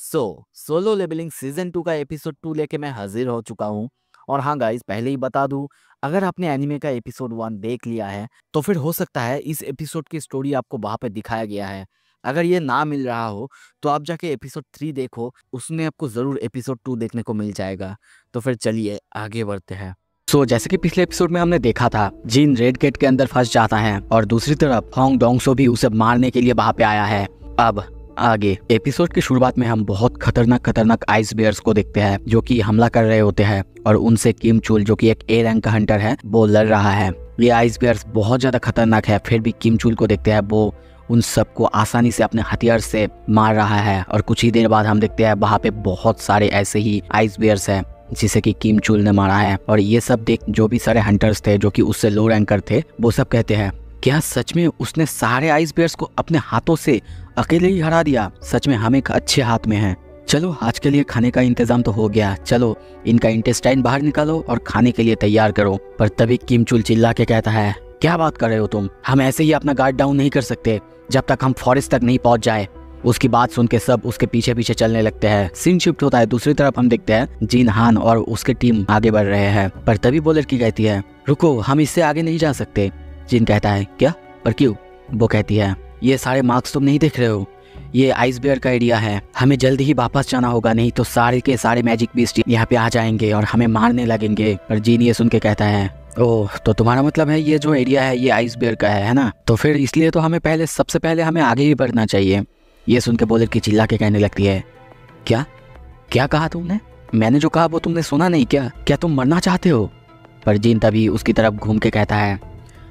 Solo levelling season 2 का episode 2 लेके मैं हाजिर हो चुका हूँ। और हाँ गाइस, पहले ही बता दूँ, अगर आपने एनिमे का एपिसोड 1 देख लिया है तो फिर हो सकता है इस एपिसोड की स्टोरी आपको वहाँ पे दिखाया गया है। अगर ये ना मिल रहा हो तो आप जाके एपिसोड 3 देखो, उसमें आपको ज़रूर एपिसोड 2 देखने को मिल जाएगा। तो फिर चलिए आगे बढ़ते हैं। जैसे कि पिछले एपिसोड में हमने देखा था, जिन रेड गेट के अंदर फंस जाता है और दूसरी तरफ होंग डोंगसो भी उसे मारने के लिए वहाँ पे आया है। अब आगे एपिसोड की शुरुआत में हम बहुत खतरनाक आइस बेयर्स को देखते हैं जो कि हमला कर रहे होते हैं और उनसे किम चुल जो कि एक ए रैंक का हंटर है वो लड़ रहा है। ये आइस बेयर्स बहुत ज्यादा खतरनाक है, फिर भी किम चुल को देखते हैं वो उन सबको आसानी से अपने हथियार से मार रहा है। और कुछ ही देर बाद हम देखते हैं वहाँ पे बहुत सारे ऐसे ही आइस बेयर्स हैं जिसे कि किम चुल ने मारा है। और ये सब देख जो भी सारे हंटर्स थे जो कि उससे लो रैंकर थे वो सब कहते हैं, क्या सच में उसने सारे आइस बेयर्स को अपने हाथों से अकेले ही हरा दिया? सच में हम एक अच्छे हाथ में हैं। चलो आज के लिए खाने का इंतजाम तो हो गया, चलो इनका इंटेस्टाइन बाहर निकालो और खाने के लिए तैयार करो। पर तभी किम चुल चिल्ला के कहता है, क्या बात कर रहे हो तुम? हम ऐसे ही अपना गार्ड डाउन नहीं कर सकते जब तक हम फॉरेस्ट तक नहीं पहुंच जाए। उसकी बात सुन के सब उसके पीछे पीछे चलने लगते हैं। सीन शिफ्ट होता है, दूसरी तरफ हम देखते हैं जिन हान और उसके टीम आगे बढ़ रहे हैं। पर तभी वो लड़की कहती है, रुको, हम इससे आगे नहीं जा सकते। जिन कहता है, क्या? पर क्यों? वो कहती है, ये सारे मार्क्स तुम नहीं देख रहे हो? ये आइस बेयर का एरिया है, हमें जल्दी ही वापस जाना होगा, नहीं तो सारे के सारे मैजिक बीस्ट यहाँ पे आ जाएंगे और हमें मारने लगेंगे। पर जीन ये सुन के कहता है, ओह, तो तुम्हारा मतलब है ये जो एरिया है ये आइस बेयर का है ना? तो फिर इसलिए तो हमें सबसे पहले हमें आगे ही बढ़ना चाहिए। ये सुन के बोलर की चिल्ला के कहने लगती है, क्या क्या कहा तुमने? मैंने जो कहा वो तुमने सुना नहीं क्या? क्या तुम मरना चाहते हो? पर जीन तभी उसकी तरफ घूम के कहता है,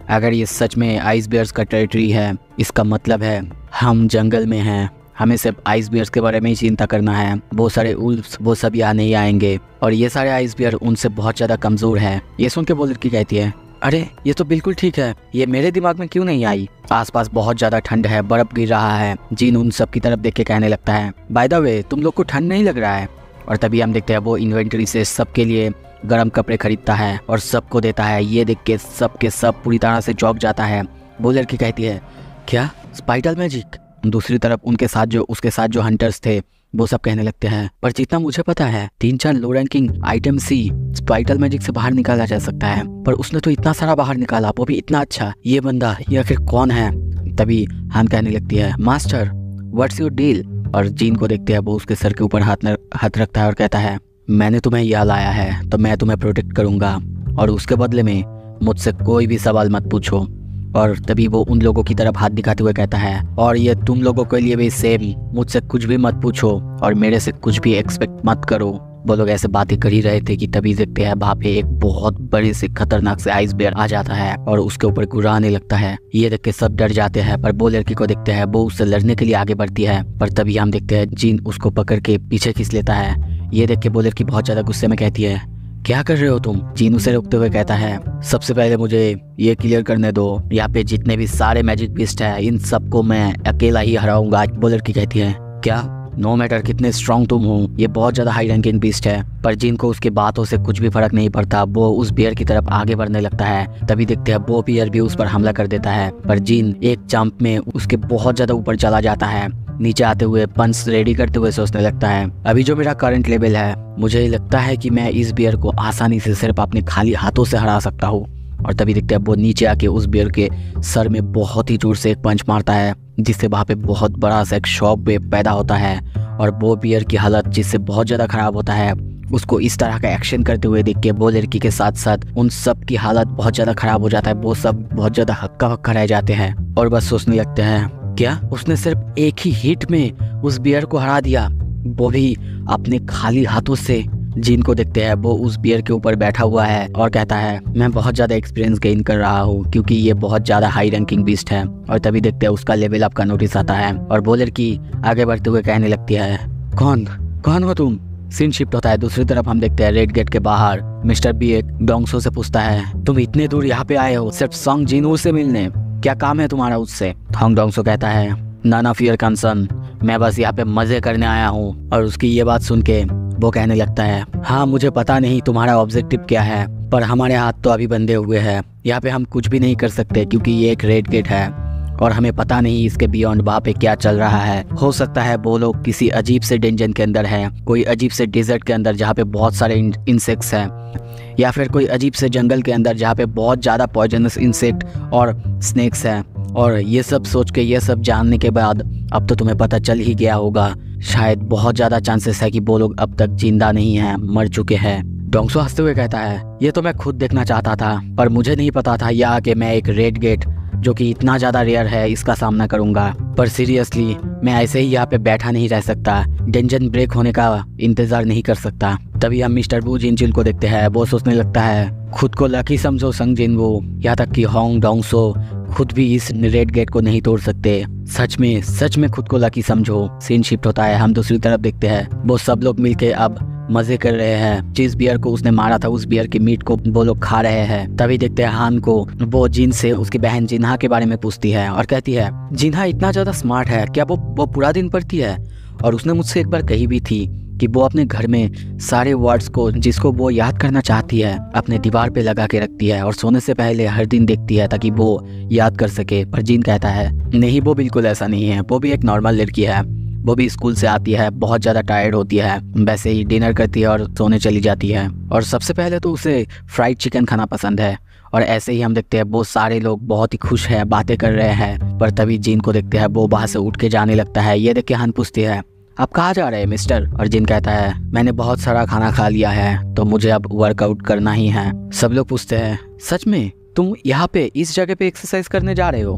अगर ये सच में आइस बेयर्स का टेरिटरी है इसका मतलब है हम जंगल में हैं, हमें सिर्फ आइस बेयर्स के बारे में ही चिंता करना है। बहुत सारे उल्फ्स वो सब यहाँ नहीं आएंगे और ये सारे आइस बेयर उनसे बहुत ज़्यादा कमज़ोर है। ये सुन के वो लड़की कहती है, अरे ये तो बिल्कुल ठीक है, ये मेरे दिमाग में क्यों नहीं आई? आसपास बहुत ज़्यादा ठंड है, बर्फ़ गिर रहा है। जीन उन सब की तरफ देख के कहने लगता है, बाय द वे तुम लोग को ठंड नहीं लग रहा है? और तभी हम देखते हैं वो इन्वेंटरी से सबके लिए गर्म कपड़े खरीदता है और सबको देता है। ये देख के सब पूरी तरह से चौंक जाता है। वो लड़की कहती है, क्या स्पाइडर मैजिक? दूसरी तरफ उसके साथ जो हंटर्स थे वो सब कहने लगते हैं, पर जितना मुझे पता है 3-4 लो रैंकिंग आइटम सी स्पाइडर मैजिक से बाहर निकाला जा सकता है, पर उसने तो इतना सारा बाहर निकाला, वो भी इतना अच्छा। ये बंदा ये आखिर कौन है? तभी हान कहने लगती है, मास्टर व्हाट्स योर डील? और जीन को देखते हैं वो उसके सर के ऊपर हाथ रखता है और कहता है, मैंने तुम्हें यहाँ लाया है तो मैं तुम्हें प्रोटेक्ट करूंगा और उसके बदले में मुझसे कोई भी सवाल मत पूछो। और तभी वो उन लोगों की तरफ हाथ दिखाते हुए कहता है, और ये तुम लोगों के लिए भी सेम, मुझसे कुछ भी मत पूछो और मेरे से कुछ भी एक्सपेक्ट मत करो। वो लोग ऐसे बातें कर ही रहे थे कि तभी देखते हैं वहाँ पे एक बहुत बड़े से खतरनाक से आइस बेयर आ जाता है और उसके ऊपर गुर्राने लगता है। ये देख के सब डर जाते हैं, पर वो लड़की को देखते हैं वो उससे लड़ने के लिए आगे बढ़ती है। पर तभी हम देखते हैं जीन उसको पकड़ के पीछे खींच लेता है। ये देख के वो लड़की बहुत ज्यादा गुस्से में कहती है, क्या कर रहे हो तुम? जीन उसे रोकते हुए कहता है, सबसे पहले मुझे ये क्लियर करने दो, यहाँ पे जितने भी सारे मैजिक बीस्ट है इन सबको मैं अकेला ही हराऊंगा। वो लड़की कहती है, क्या? नो मैटर कितने स्ट्रांग तुम हो, ये बहुत ज्यादा हाई रैंकिंग बीस्ट है। पर जिन को उसकी बातों से कुछ भी फर्क नहीं पड़ता, वो उस बियर की तरफ आगे बढ़ने लगता है। तभी देखते हैं वो बियर भी उस पर हमला कर देता है, पर जिन एक जंप में उसके बहुत ज्यादा ऊपर चला जाता है। नीचे आते हुए पंच रेडी करते हुए सोचने लगता है, अभी जो मेरा करंट लेवल है मुझे लगता है कि मैं इस बियर को आसानी से सिर्फ अपने खाली हाथों से हरा सकता हूँ। और तभी देखते हैं वो नीचे आके उस बियर के सर में बहुत ही जोर से एक पंच मारता है, जिससे वहाँ पे बहुत बड़ा सा एक शॉक वेव पैदा होता है। और वो बियर की हालत जिससे बहुत ज़्यादा ख़राब होता है, उसको इस तरह का एक्शन करते हुए देख के वो लड़की के साथ साथ उन सब की हालत बहुत ज़्यादा ख़राब हो जाता है। वो सब बहुत ज़्यादा हक्का बक्का रह जाते हैं और बस सोचने लगते हैं, क्या उसने सिर्फ एक ही हिट में उस बियर को हरा दिया, वो भी अपने खाली हाथों से। जिन को देखते हैं वो उस बियर के ऊपर बैठा हुआ है और कहता है, मैं बहुत ज़्यादा एक्सपीरियंस गेन कर रहा हूँ क्योंकि ये बहुत ज़्यादा हाई रैंकिंग बीस्ट है। और तभी देखते हैं उसका लेवल अप का नोटिस आता है और वो लड़की आगे बढ़ते हुए कहने लगती है, कौन हो तुम? सीन शिफ्ट होता है, दूसरी तरफ हम देखते हैं रेड गेट के बाहर मिस्टर बी एक डोंगसो से पूछता है, तुम इतने दूर यहाँ पे आए हो सिर्फ सॉन्ग जिनू से मिलने, क्या काम है तुम्हारा उससे? होंग डोंगसो कहता है, नन ऑफ योर कंसर्न, मैं बस यहाँ पे मजे करने आया हूँ। और उसकी ये बात सुन के वो कहने लगता है, हाँ मुझे पता नहीं तुम्हारा ऑब्जेक्टिव क्या है, पर हमारे हाथ तो अभी बंधे हुए हैं, यहाँ पे हम कुछ भी नहीं कर सकते क्योंकि ये एक रेड गेट है और हमें पता नहीं इसके बियॉन्ड वहाँ पे क्या चल रहा है। हो सकता है वो लोग किसी अजीब से डेंजन के अंदर है, कोई अजीब से डेजर्ट के अंदर जहाँ पे बहुत सारे इंसेक्ट्स हैं, या फिर कोई अजीब से जंगल के अंदर जहाँ पे बहुत ज़्यादा पॉइजनस इंसेक्ट और स्नेक्स हैं। और ये सब सोच के, ये सब जानने के बाद अब तो तुम्हें पता चल ही गया होगा, शायद बहुत ज़्यादा चांसेस है कि वो लोग अब तक जिंदा नहीं हैं, मर चुके हैं। डोंगसो हंसते हुए कहता है, ये तो मैं खुद देखना चाहता था, पर मुझे नहीं पता था यहाँ कि मैं एक रेड गेट जो कि इतना ज़्यादा रेयर है इसका सामना करूँगा। पर सीरियसली मैं ऐसे ही यहाँ पे बैठा नहीं रह सकता, डेंजन ब्रेक होने का इंतज़ार नहीं कर सकता। तभी हम मिस्टर वू जिनजिन को देखते हैं। वो सोचने लगता है, खुद को लकी समझो संग जिनवू, यहाँ तक कि होंग डोंगसो खुद भी इस रेड गेट को नहीं तोड़ सकते। सच में खुद को लकी समझो। सीन शिफ्ट होता है, हम दूसरी तरफ देखते हैं। वो सब लोग मिलके अब मजे कर रहे हैं। जिस बियर को उसने मारा था उस बियर की मीट को वो लोग खा रहे हैं। तभी देखते हैं हान को, वो जिन से उसकी बहन जिन्हा के बारे में पूछती है और कहती है, जिन्हा इतना ज्यादा स्मार्ट है क्या, वो पूरा दिन पढ़ती है? और उसने मुझसे एक बार कही भी थी कि वो अपने घर में सारे वर्ड्स को जिसको वो याद करना चाहती है अपने दीवार पे लगा के रखती है और सोने से पहले हर दिन देखती है ताकि वो याद कर सके। पर जिन कहता है, नहीं वो बिल्कुल ऐसा नहीं है, वो भी एक नॉर्मल लड़की है। वो भी स्कूल से आती है, बहुत ज़्यादा टायर्ड होती है, वैसे ही डिनर करती है और सोने चली जाती है। और सबसे पहले तो उसे फ्राइड चिकन खाना पसंद है। और ऐसे ही हम देखते हैं वो सारे लोग बहुत ही खुश हैं, बातें कर रहे हैं। पर तभी जिन को देखते हैं, वो वहाँ से उठ के जाने लगता है। ये देख के हान पूछती है, आप कहाँ जा रहे हैं मिस्टर? और जिन कहता है, मैंने बहुत सारा खाना खा लिया है तो मुझे अब वर्कआउट करना ही है। सब लोग पूछते हैं, सच में तुम यहाँ पे इस जगह पे एक्सरसाइज करने जा रहे हो?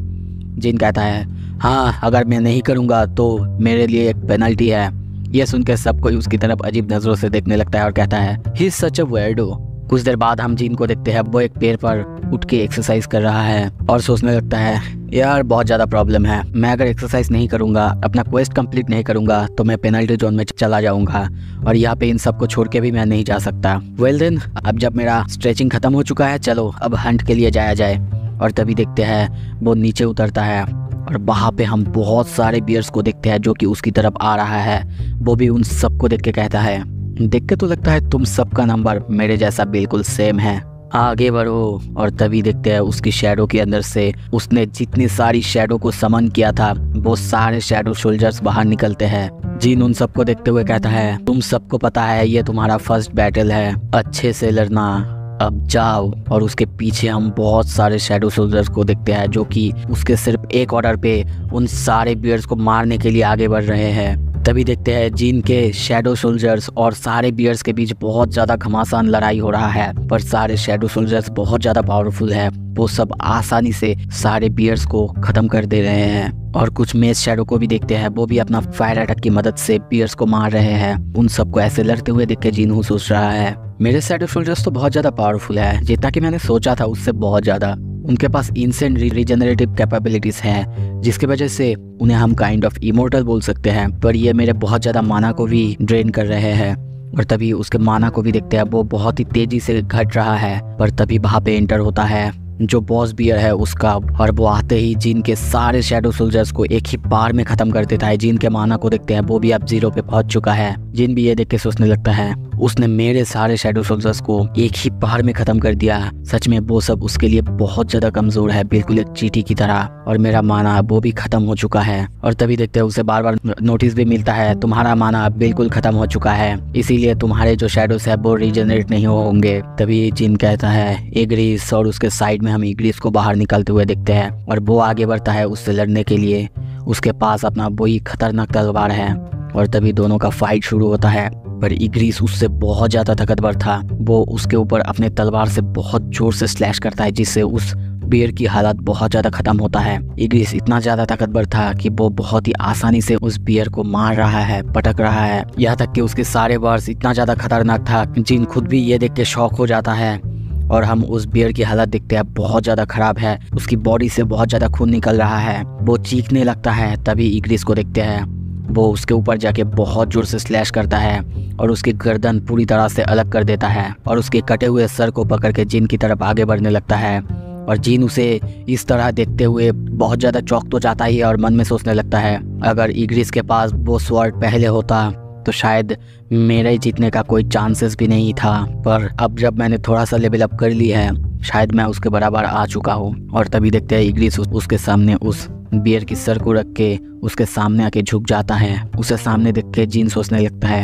जिन कहता है, हाँ, अगर मैं नहीं करूँगा तो मेरे लिए एक पेनल्टी है। यह सुनकर सब कोई उसकी तरफ अजीब नज़रों से देखने लगता है और कहता है, he is such a weirdo. कुछ देर बाद हम जिन को देखते हैं, वो एक पेड़ पर उठ के एक्सरसाइज कर रहा है और सोचने लगता है, यार बहुत ज़्यादा प्रॉब्लम है, मैं अगर एक्सरसाइज नहीं करूँगा, अपना क्वेस्ट कंप्लीट नहीं करूँगा तो मैं पेनल्टी जोन में चला जाऊँगा और यहाँ पे इन सबको छोड़ के भी मैं नहीं जा सकता। वेल देन, अब जब मेरा स्ट्रेचिंग खत्म हो चुका है, चलो अब हंट के लिए जाया जाए। और तभी देखते हैं वो नीचे उतरता है और वहाँ पे हम बहुत सारे बियर्स को देखते हैं जो कि उसकी तरफ आ रहा है। वो भी उन सबको देख के कहता है, देख के तो लगता है तुम सबका नंबर मेरे जैसा बिल्कुल सेम है, आगे बढ़ो। और तभी देखते हैं उसकी शैडो के अंदर से उसने जितनी सारी शैडो को समन किया था वो सारे शैडो सोल्जर्स बाहर निकलते हैं। जिन उन सबको देखते हुए कहता है, तुम सबको पता है ये तुम्हारा फर्स्ट बैटल है, अच्छे से लड़ना, अब जाओ। और उसके पीछे हम बहुत सारे शैडो सोल्जर्स को देखते हैं जो कि उसके सिर्फ एक ऑर्डर पे उन सारे बियर्स को मारने के लिए आगे बढ़ रहे हैं। तभी देखते हैं जिन के शैडो सोल्जर्स और सारे बियर्स के बीच बहुत ज़्यादा घमासान लड़ाई हो रहा है। पर सारे शैडो सोल्जर्स बहुत ज़्यादा पावरफुल है, वो सब आसानी से सारे बियर्स को ख़त्म कर दे रहे हैं। और कुछ मेज शैडो को भी देखते हैं, वो भी अपना फायर अटैक की मदद से बियर्स को मार रहे हैं। उन सबको ऐसे लड़ते हुए देख के जिनहू सोच रहा है, मेरे शैडो सोल्जर्स तो बहुत ज़्यादा पावरफुल है, जितना कि मैंने सोचा था उससे बहुत ज़्यादा। उनके पास इंसेंट रीजनरेटिव कैपेबिलिटीज हैं जिसकी वजह से उन्हें हम काइंड ऑफ इमोर्टल बोल सकते हैं। पर ये मेरे बहुत ज़्यादा माना को भी ड्रेन कर रहे हैं। और तभी उसके माना को भी देखते हैं, वो बहुत ही तेजी से घट रहा है। पर तभी वहाँ पे एंटर होता है जो बॉस बियर है उसका, और वो आते ही जिन के सारे शैडो सोल्जर्स को एक ही बार में खत्म कर देता है। जिन के माना को देखते हैं, वो भी अब 0 पे पहुंच चुका है। जिन भी ये देख के सोचने लगता है, उसने मेरे सारे शैडो सोल्जर्स को एक ही बार में खत्म कर दिया। सच में वो सब उसके लिए बहुत ज्यादा कमजोर है, बिल्कुल एक चींटी की तरह। और मेरा माना वो भी खत्म हो चुका है। और तभी देखते हैं उसे बार बार नोटिस भी मिलता है, तुम्हारा माना बिल्कुल खत्म हो चुका है, इसीलिए तुम्हारे जो शैडोस है वो रीजनरेट नहीं होंगे। तभी जिन कहता है इग्रिस, और उसके साइड में हम इग्रिस को बाहर निकलते हुए देखते हैं और वो आगे बढ़ता है उससे लड़ने के लिए। उसके पास अपना वही खतरनाक तलवार है और तभी दोनों का फाइट शुरू होता है। पर इग्रिस उससे बहुत ज़्यादा ताकतवर था, वो उसके ऊपर अपने तलवार से बहुत जोर से स्लैश करता है जिससे उस बियर की हालत बहुत ज़्यादा खत्म होता है। इग्रिस इतना ज़्यादा ताकतवर था कि वो बहुत ही आसानी से उस बियर को मार रहा है, पटक रहा है, यहाँ तक कि उसके सारे वर्ड्स इतना ज़्यादा खतरनाक था जिन खुद भी ये देख के शॉक हो जाता है। और हम उस बियर की हालत देखते हैं, बहुत ज़्यादा खराब है, उसकी बॉडी से बहुत ज़्यादा खून निकल रहा है, वो चीखने लगता है। तभी इग्रिस को देखते हैं, वो उसके ऊपर जाके बहुत जोर से स्लैश करता है और उसकी गर्दन पूरी तरह से अलग कर देता है और उसके कटे हुए सर को पकड़ के जिन की तरफ आगे बढ़ने लगता है। और जिन उसे इस तरह देखते हुए बहुत ज़्यादा चौंक तो जाता ही है और मन में सोचने लगता है, अगर इग्रिस के पास वो स्वॉर्ड पहले होता तो शायद मेरे जीतने का कोई चांसेस भी नहीं था। पर अब जब मैंने थोड़ा सा लेवल अप कर लिया है, शायद मैं उसके बराबर आ चुका हूँ। और तभी देखते हैं इग्रिस उसके सामने उस बियर की सर को रख के उसके सामने आके झुक जाता है। उसे सामने देख के जीन सोचने लगता है,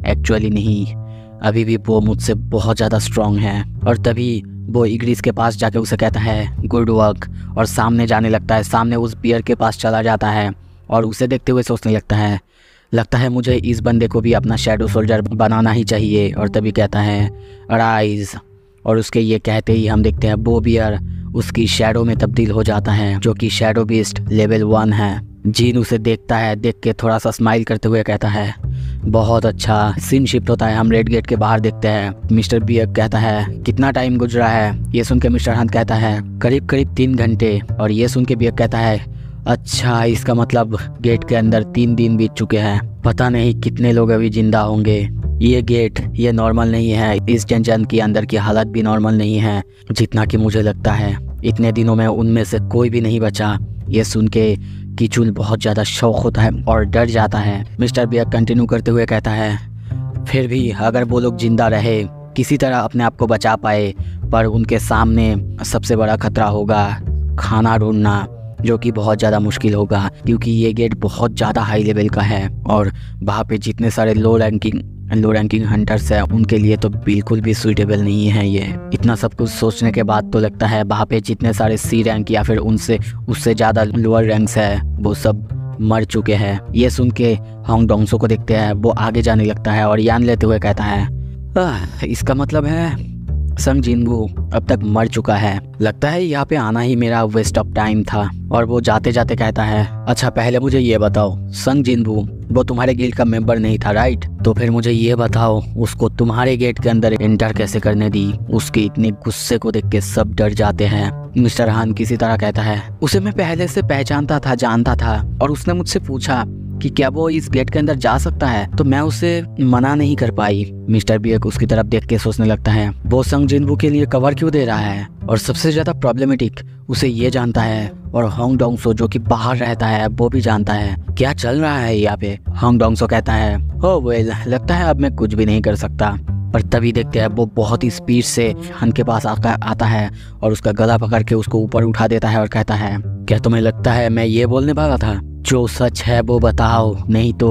एक्चुअली नहीं, अभी भी वो मुझसे बहुत ज़्यादा स्ट्रांग है। और तभी वो इग्रिस के पास जाके उसे कहता है गुड वर्क, और सामने जाने लगता है, सामने उस बियर के पास चला जाता है और उसे देखते हुए सोचने लगता है मुझे इस बंदे को भी अपना शैडो सोल्जर बनाना ही चाहिए। और तभी कहता है अराइज, और उसके ये कहते ही हम देखते हैं वो बियर उसकी शैडो में तब्दील हो जाता है, जो कि शैडो बीस्ट लेवल 1 है। जीन उसे देखता है, देख के थोड़ा सा स्माइल करते हुए कहता है बहुत अच्छा। सीन शिफ्ट होता है, हम रेड गेट के बाहर देखते हैं। मिस्टर बियर कहता है कितना टाइम गुजरा है। ये सुन के मिस्टर हंट कहता है करीब 3 घंटे। और ये सुन के बियर कहता है अच्छा, इसका मतलब गेट के अंदर 3 दिन बीत चुके हैं, पता नहीं कितने लोग अभी जिंदा होंगे। ये गेट ये नॉर्मल नहीं है, इस डंजन के अंदर की हालत भी नॉर्मल नहीं है, जितना कि मुझे लगता है इतने दिनों में उनमें से कोई भी नहीं बचा। ये सुन के कीचुल बहुत ज़्यादा शौक होता है और डर जाता है। मिस्टर बियर कंटिन्यू करते हुए कहता है फिर भी अगर वो लोग जिंदा रहे, किसी तरह अपने आप को बचा पाए, पर उनके सामने सबसे बड़ा खतरा होगा खाना ढूंढना, जो कि बहुत ज़्यादा मुश्किल होगा क्योंकि ये गेट बहुत ज़्यादा हाई लेवल का है और वहाँ पे जितने सारे लो रैंकिंग हंटर्स हैं उनके लिए तो बिल्कुल भी सूटेबल नहीं है ये। इतना सब कुछ सोचने के बाद तो लगता है वहाँ पे जितने सारे सी रैंक या फिर उससे ज़्यादा लोअर रैंक्स है वो सब मर चुके हैं। ये सुन के होंग डोंगसो को देखते हैं, वो आगे जाने लगता है और यान लेते हुए कहता है इसका मतलब है संग जिनवू अब तक मर चुका है, लगता है यहाँ पे आना ही मेरा वेस्ट ऑफ टाइम था। और वो जाते जाते कहता है अच्छा पहले मुझे ये बताओ, संग जिनवू वो तुम्हारे गिल्ड का मेंबर नहीं था राइट? तो फिर मुझे ये बताओ उसको तुम्हारे गेट के अंदर एंटर कैसे करने दी? उसके इतने गुस्से को देख के सब डर जाते हैं। मिस्टर हान किसी तरह कहता है उसे मैं पहले से पहचानता था, जानता था, और उसने मुझसे पूछा कि क्या वो इस गेट के अंदर जा सकता है, तो मैं उसे मना नहीं कर पाई। मिस्टर बियर उसकी तरफ देख के सोचने लगता है वो संग जिनवू के लिए कवर क्यों दे रहा है? और सबसे ज्यादा प्रॉब्लमेटिक उसे ये जानता है और होंग डोंगसो जो कि बाहर रहता है वो भी जानता है क्या चल रहा है यहाँ पे। होंग डोंगसो कहता है ओह वेल, लगता है अब मैं कुछ भी नहीं कर सकता। पर तभी देखते हैं वो बहुत ही स्पीड से हन के पास आता है और उसका गला पकड़ के उसको ऊपर उठा देता है और कहता है क्या तुम्हें लगता है मैं ये बोलने वाला था? जो सच है वो बताओ, नहीं तो।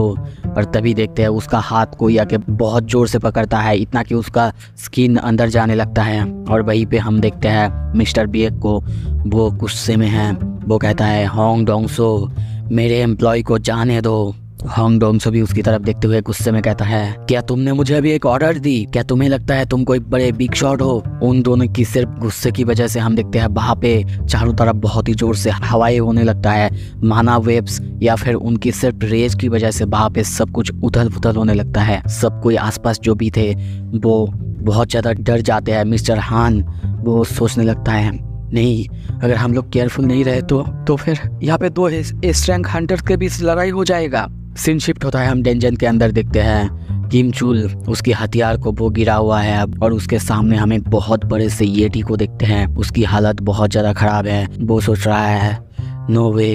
और तभी देखते हैं उसका हाथ कोई आके बहुत जोर से पकड़ता है, इतना कि उसका स्किन अंदर जाने लगता है। और वहीं पे हम देखते हैं मिस्टर बियर को, वो गुस्से में है। वो कहता है होंग डोंगसो मेरे एम्प्लॉय को जाने दो। होंग डोंगसो भी उसकी तरफ देखते हुए गुस्से में कहता है क्या तुमने मुझे अभी एक ऑर्डर दी? क्या तुम्हें लगता है तुम कोई बड़े बिग शॉट हो? उन दोनों की सिर्फ गुस्से की वजह से हम देखते हैं वहाँ पे चारों तरफ बहुत ही जोर से हवाएं होने लगता है, माना वेव्स, या फिर उनकी सिर्फ रेज की वजह से वहाँ पे सब कुछ उथल पुथल होने लगता है। सब कोई आसपास जो भी थे वो बहुत ज़्यादा डर जाते हैं। मिस्टर हान वो सोचने लगता है नहीं, अगर हम लोग केयरफुल नहीं रहे तो फिर यहाँ पे 2 एस रैंक हंटर्स के बीच लड़ाई हो जाएगा। सीन शिफ्ट होता है, हम डेंजन के अंदर देखते हैं किम चुल उसकी हथियार को वो गिरा हुआ है और उसके सामने हम एक बहुत बड़े से येटी को देखते हैं। उसकी हालत बहुत ज़्यादा ख़राब है। वो सोच रहा है नो वे,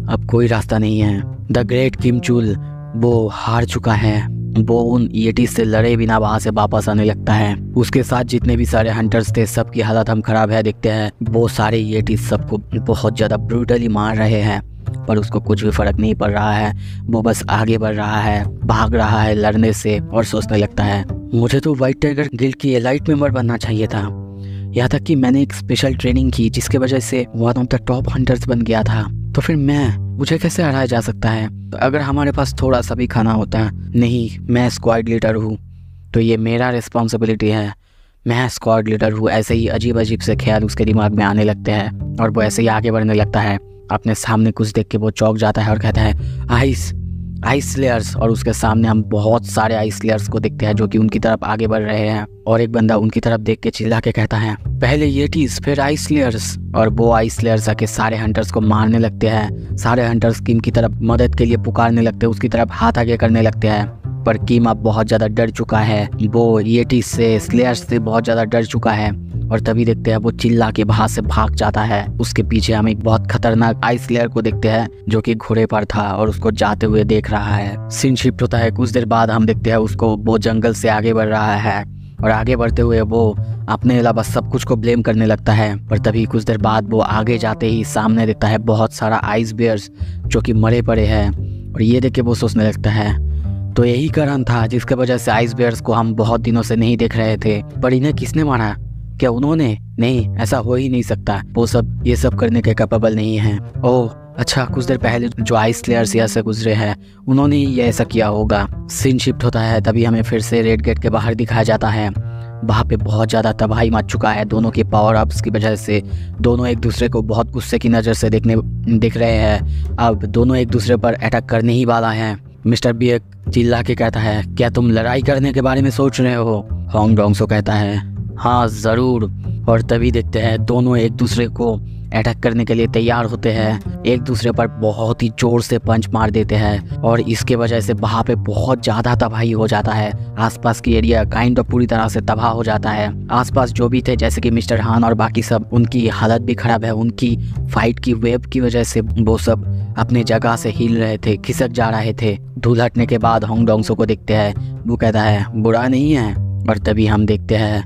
अब कोई रास्ता नहीं है। द ग्रेट किम चुल वो हार चुका है। वो उन येटी से लड़े बिना वहाँ से वापस आने लगता है। उसके साथ जितने भी सारे हंटर्स थे सबकी हालत हम ख़राब है। देखते हैं वो सारे येटी सबको बहुत ज़्यादा ब्रूटली मार रहे हैं, पर उसको कुछ भी फर्क नहीं पड़ रहा है। वो बस आगे बढ़ रहा है, भाग रहा है लड़ने से, और सोचने लगता है मुझे तो व्हाइट टाइगर गिल्ड की एलाइट मेंबर बनना चाहिए था। यहाँ तक कि मैंने एक स्पेशल ट्रेनिंग की जिसके वजह से one of the top hunters बन गया था। तो फिर मुझे कैसे हराया जा सकता है? तो अगर हमारे पास थोड़ा सा भी खाना होता है, नहीं मैं स्क्वाड लीडर हूँ तो ये मेरा रिस्पॉन्सिबिलिटी है, मैं स्क्वाड लीडर हूँ। ऐसे ही अजीब अजीब से ख्याल उसके दिमाग में आने लगते हैं और वो ऐसे ही आगे बढ़ने लगता है। अपने सामने कुछ देख के वो चौंक जाता है और कहता है आइस लेयर्स। और उसके सामने हम बहुत सारे आइस लेयर्स को देखते हैं जो कि उनकी तरफ आगे बढ़ रहे हैं। और एक बंदा उनकी तरफ देख के चिल्ला के कहता है पहले येटीज फिर आइस लेयर्स। और वो आइस लेयर्स आके सारे हंटर्स को मारने लगते हैं। सारे हंटर्स किम की तरफ मदद के लिए पुकारने लगते हैं, उसकी तरफ हाथ आगे करने लगते हैं। पर किम अब बहुत ज़्यादा डर चुका है, वो येटीज से स्लेयर्स से बहुत ज़्यादा डर चुका है। और तभी देखते हैं वो चिल्ला के वहां से भाग जाता है। उसके पीछे हम एक बहुत खतरनाक आइस लेयर को देखते हैं जो कि घोड़े पर था और उसको जाते हुए देख रहा है। सीन शिफ्ट होता है, कुछ देर बाद हम देखते हैं उसको वो जंगल से आगे बढ़ रहा है और आगे बढ़ते हुए वो अपने अलावा सब कुछ को ब्लेम करने लगता है। पर तभी कुछ देर बाद वो आगे जाते ही सामने देखता है बहुत सारा आइस बियर्स जो कि मरे पड़े हैं। और ये देख के वो सोचने लगता है तो यही कारण था जिसके वजह से आइस बियर्स को हम बहुत दिनों से नहीं देख रहे थे। पर इन्हें किसने मारा? क्या उन्होंने? नहीं, ऐसा हो ही नहीं सकता। वो सब ये सब करने के कैपेबल नहीं है। ओह अच्छा, कुछ देर पहले जो आइस स्लेयर्स यहाँ से गुजरे हैं उन्होंने ही ये ऐसा किया होगा। सीन शिफ्ट होता है, तभी हमें फिर से रेड गेट के बाहर दिखाया जाता है। वहाँ पे बहुत ज़्यादा तबाही मच चुका है। दोनों के पावर अप्स की वजह से दोनों एक दूसरे को बहुत गुस्से की नज़र से दिख रहे हैं। अब दोनों एक दूसरे पर अटैक करने ही वाला हैं। मिस्टर बी एक चिल्ला के कहता है, क्या तुम लड़ाई करने के बारे में सोच रहे हो? होंग डोंगसो कहता है, हाँ ज़रूर। और तभी देखते हैं दोनों एक दूसरे को अटैक करने के लिए तैयार होते हैं। एक दूसरे पर बहुत ही जोर से पंच मार देते हैं और इसके वजह से वहाँ पे बहुत ज़्यादा तबाही हो जाता है। आसपास की एरिया काइंड ऑफ पूरी तरह से तबाह हो जाता है। आसपास जो भी थे जैसे कि मिस्टर हान और बाकी सब, उनकी हालत भी खराब है। उनकी फाइट की वेव की वजह से वो सब अपनी जगह से हिल रहे थे, खिसक जा रहे थे। धूल हटने के बाद होंग डोंगसो को देखते हैं। वो कहता है बुरा नहीं है। और तभी हम देखते हैं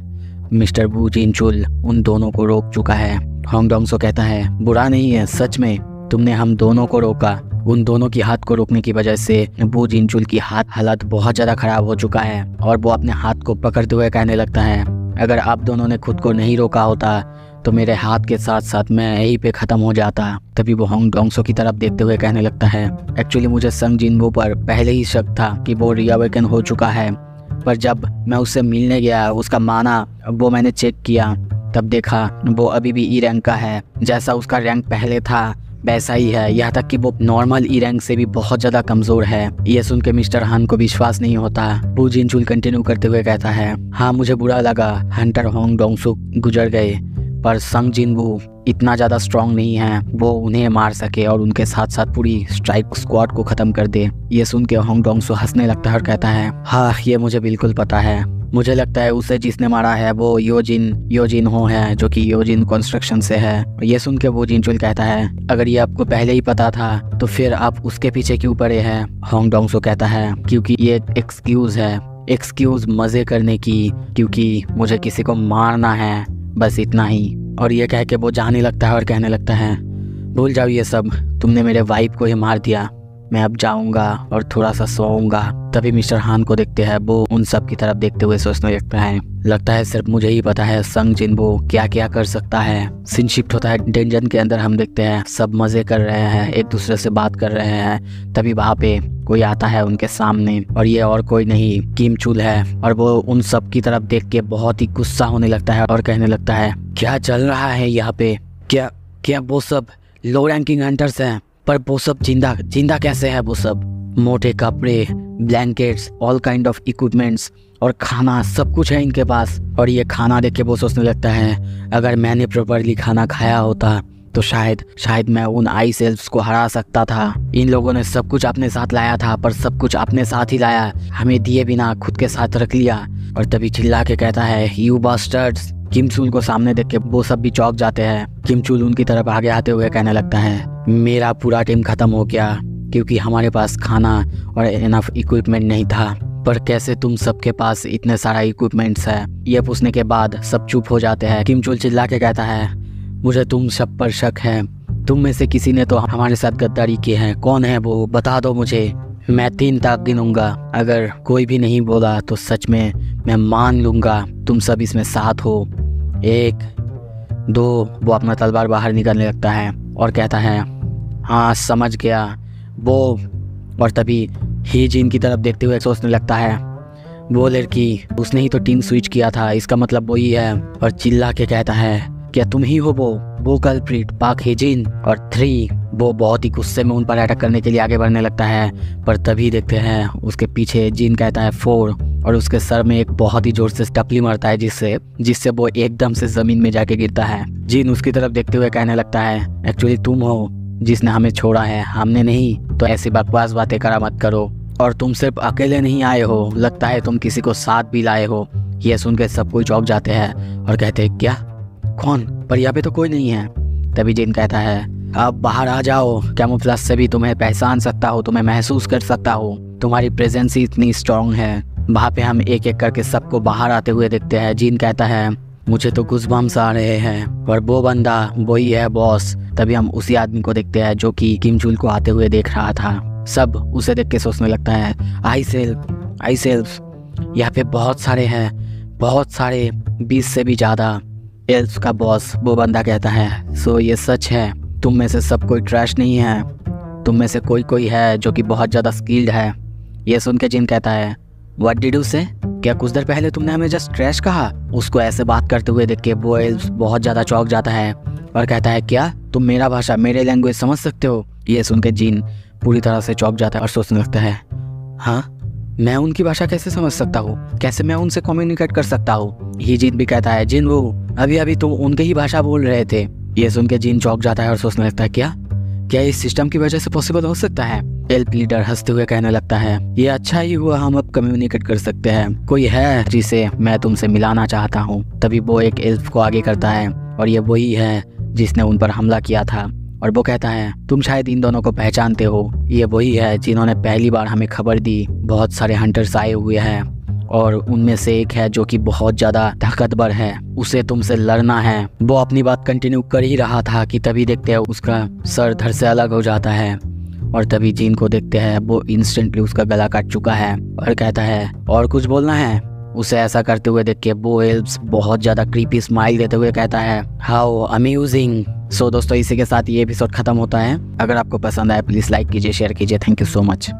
मिस्टर वू जिनचुल उन दोनों को रोक चुका है। होंग डोंगसो कहता है बुरा नहीं है, सच में तुमने हम दोनों को रोका। उन दोनों की हाथ को रोकने की वजह से वू जिनचुल की हालत बहुत ज़्यादा खराब हो चुका है और वो अपने हाथ को पकड़ते हुए कहने लगता है, अगर आप दोनों ने खुद को नहीं रोका होता तो मेरे हाथ के साथ साथ मैं यहीं पे ख़त्म हो जाता। तभी वो होंग डोंगसो की तरफ देखते हुए कहने लगता है, एक्चुअली मुझे संग जिनवू पर पहले ही शक था कि वो रीअवेकन हो चुका है, पर जब मैं उससे मिलने गया उसका माना वो मैंने चेक किया तब देखा वो अभी भी ई रैंक का है। जैसा उसका रैंक पहले था वैसा ही है, यहाँ तक कि वो नॉर्मल ई रैंक से भी बहुत ज़्यादा कमज़ोर है। ये सुन के मिस्टर हान को विश्वास नहीं होता। वू जिनचुल कंटिन्यू करते हुए कहता है, हाँ मुझे बुरा लगा हंटर होंग डोंगसो गुजर गए, पर संग जिनवू इतना ज़्यादा स्ट्रांग नहीं है वो उन्हें मार सके और उनके साथ साथ पूरी स्ट्राइक स्क्वाड को ख़त्म कर दे। ये सुन के होंग डोंगसो हंसने लगता है और कहता है, हाँ ये मुझे बिल्कुल पता है। मुझे लगता है उसे जिसने मारा है वो योजिन हो है, जो कि योजिन कंस्ट्रक्शन से है। ये सुन के वो जिनचुल कहता है, अगर ये आपको पहले ही पता था तो फिर आप उसके पीछे क्यों पड़े हैं? होंग डोंगसो कहता है, क्योंकि ये एक्सक्यूज़ है, एक्सक्यूज़ मज़े करने की, क्योंकि मुझे किसी को मारना है, बस इतना ही। और ये कह के वो जाने लगता है और कहने लगता है, भूल जाओ ये सब, तुमने मेरे वाइफ को ही मार दिया, मैं अब जाऊंगा और थोड़ा सा सोऊंगा। तभी मिस्टर हान को देखते हैं। वो उन सब की तरफ देखते हुए सोचने लगता है सिर्फ मुझे ही पता है संग जिनवू क्या क्या कर सकता है। सीन शिफ्ट होता है डेंजन के अंदर। हम देखते हैं सब मजे कर रहे हैं, एक दूसरे से बात कर रहे हैं। तभी वहाँ पे कोई आता है उनके सामने और ये और कोई नहीं किम चुल है। और वो उन सब की तरफ देख के बहुत ही गुस्सा होने लगता है और कहने लगता है, क्या चल रहा है यहाँ पे? क्या वो सब लो रैंकिंग हंटर्स हैं, पर वो सब जिंदा कैसे है? वो सब मोटे कपड़े, blankets, all kind of equipments और खाना, सब कुछ है इनके पास। और ये खाना देख के वो सोचने लगता है, अगर मैंने प्रॉपरली खाना खाया होता तो शायद मैं उन आइस एल्फ्स को हरा सकता था। इन लोगों ने सब कुछ अपने साथ लाया था, पर सब कुछ अपने साथ ही लाया, हमें दिए बिना खुद के साथ रख लिया। और तभी चिल्ला के कहता है, यू बास्टर्ड्स। किम चुल को सामने देख के वो सब भी चौंक जाते हैं। किम चुल उनकी तरफ आगे आते हुए कहने लगता है, मेरा पूरा टीम खत्म हो गया क्योंकि हमारे पास खाना और इनफ इक्विपमेंट नहीं था। पर कैसे तुम सबके पास इतने सारा इक्विपमेंट्स है? ये पूछने के बाद सब चुप हो जाते हैं। किम चुल चिल्ला के कहता है, मुझे तुम सब पर शक है, तुम में से किसी ने तो हमारे साथ गद्दारी की है। कौन है वो, बता दो मुझे। मैं 3 तक गिनूंगा, अगर कोई भी नहीं बोला तो सच में मैं मान लूंगा तुम सब इसमें साथ हो। 1, 2। वो अपना तलवार बाहर निकालने लगता है और कहता है, हाँ समझ गया वो। और तभी ही जिन की तरफ देखते हुए सोचने लगता है, वो लड़की, उसने ही तो टीम स्विच किया था, इसका मतलब वही है। और चिल्ला के कहता है, क्या तुम ही हो वो कल्प्रिट पाक हेजिन? और 3। वो बहुत ही गुस्से में उन पर अटैक करने के लिए आगे बढ़ने लगता है। पर तभी देखते हैं उसके पीछे जिन कहता है 4 और उसके सर में एक बहुत ही जोर से टपली मारता है जिससे वो एकदम से जमीन में जाके गिरता है। जिन उसकी तरफ देखते हुए कहने लगता है, एक्चुअली तुम हो जिसने हमें छोड़ा है, हमने नहीं, तो ऐसी बकवास बातें करा मत करो। और तुम सिर्फ अकेले नहीं आए हो, लगता है तुम किसी को साथ भी लाए हो। ये सुन के सब कोई चौंक जाते हैं और कहते हैं, क्या, कौन? पर यहाँ पे तो कोई नहीं है। तभी जिन कहता है, अब बाहर आ जाओ, कैमोफ्लेज से भी तुम्हें पहचान सकता हो, तुम्हें महसूस कर सकता हो, तुम्हारी प्रेजेंस ही इतनी स्ट्रांग है। वहाँ पे हम एक एक करके सबको बाहर आते हुए देखते हैं। जीन कहता है मुझे तो गूज़बम्प्स आ रहे हैं, और वो बंदा वही है बॉस। तभी हम उसी आदमी को देखते हैं जो कि किम जुल को आते हुए देख रहा था। सब उसे देख के सोचने लगता है आई सेल्फ यहाँ पे बहुत सारे हैं, बहुत सारे, 20 से भी ज़्यादा एल्फ का बॉस। वो बंदा कहता है सो ये सच है, तुम में से सब कोई ट्रैश नहीं है, तुम में से कोई है जो कि बहुत ज़्यादा स्किल्ड है। ये सुन के जिन कहता है व्हाट डिड यू से, क्या कुछ देर पहले तुमने हमें जस्ट ट्रैश कहा। उसको ऐसे बात करते हुए देख के वो एल्फ बहुत ज़्यादा चौंक जाता है और कहता है क्या तुम मेरा भाषा, मेरे लैंग्वेज समझ सकते हो। ये सुन के जिन पूरी तरह से चौंक जाता है और सोचने लगता है हाँ, मैं उनकी भाषा कैसे समझ सकता हूँ, कैसे मैं उनसे कम्युनिकेट कर सकता हूँ। ये जिन भी कहता है जिन वो अभी तुम उनके ही भाषा बोल रहे थे। ये सुन के जिन चौंक जाता है और सोचने लगता है क्या इस सिस्टम की वजह से पॉसिबल हो सकता है। एल्फ लीडर हंसते हुए कहने लगता है ये अच्छा ही हुआ हम अब कम्युनिकेट कर सकते हैं, कोई है जिसे मैं तुमसे मिलाना चाहता हूँ। तभी वो एक एल्फ को आगे करता है और ये वही है जिसने उन पर हमला किया था। और वो कहता है तुम शायद इन दोनों को पहचानते हो, ये वही है जिन्होंने पहली बार हमें खबर दी बहुत सारे हंटर्स आए हुए हैं और उनमें से एक है जो कि बहुत ज़्यादा ताकतवर है, उसे तुमसे लड़ना है। वो अपनी बात कंटिन्यू कर ही रहा था कि तभी देखते हैं उसका सर धड़ से अलग हो जाता है और तभी जीन को देखते हैं वो इंस्टेंटली उसका गला काट चुका है और कहता है और कुछ बोलना है। उसे ऐसा करते हुए देख के वो एल्फ बहुत ज़्यादा क्रीपी स्माइल देते हुए कहता है हाउ अम्यूजिंग। सो दोस्तों इसी के साथ ये एपिसोड खत्म होता है। अगर आपको पसंद आया प्लीज़ लाइक कीजिए, शेयर कीजिए। Thank you so much.